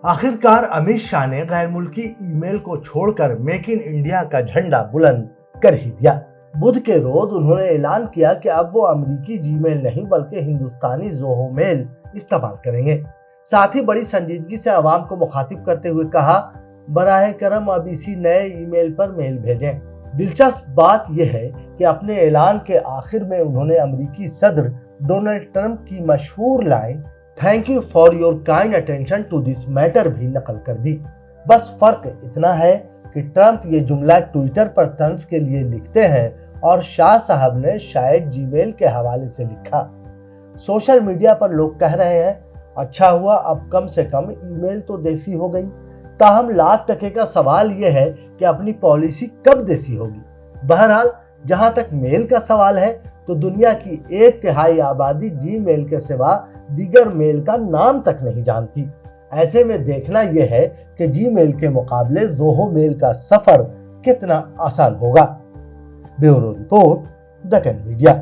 आखिरकार अमित शाह ने गैर मुल्की ईमेल को छोड़कर मेक इन इंडिया का झंडा बुलंद कर ही दिया। बुध के रोज उन्होंने ऐलान किया कि अब वो अमेरिकी जीमेल नहीं बल्कि हिंदुस्तानी ज़ोहो मेल इस्तेमाल करेंगे। साथ ही बड़ी संजीदगी से आवाम को मुखातिब करते हुए कहा, बराह करम अब इसी नए ईमेल पर मेल भेजें। दिलचस्प बात यह है कि अपने ऐलान के आखिर में उन्होंने अमेरिकी सदर डोनाल्ड ट्रंप की मशहूर line thank you for your kind attention to this matter भी नकल कर दी। बस फर्क इतना है कि ट्रंप ये जुमला ट्विटर पर तंज के लिए लिखते हैं और शाह साहब ने शायद जीमेल के हवाले से लिखा। सोशल मीडिया पर लोग कह रहे हैं, अच्छा हुआ अब कम से कम ईमेल तो देसी हो गई। ताहम लाख टके का सवाल यह है कि अपनी पॉलिसी कब देसी होगी। बहरहाल जहां तक मेल का सवाल है तो दुनिया की 1/3 आबादी जीमेल के सिवा दीगर मेल का नाम तक नहीं जानती। ऐसे में देखना यह है कि जीमेल के मुकाबले ज़ोहो मेल का सफर कितना आसान होगा। Bureau report, Deccan media.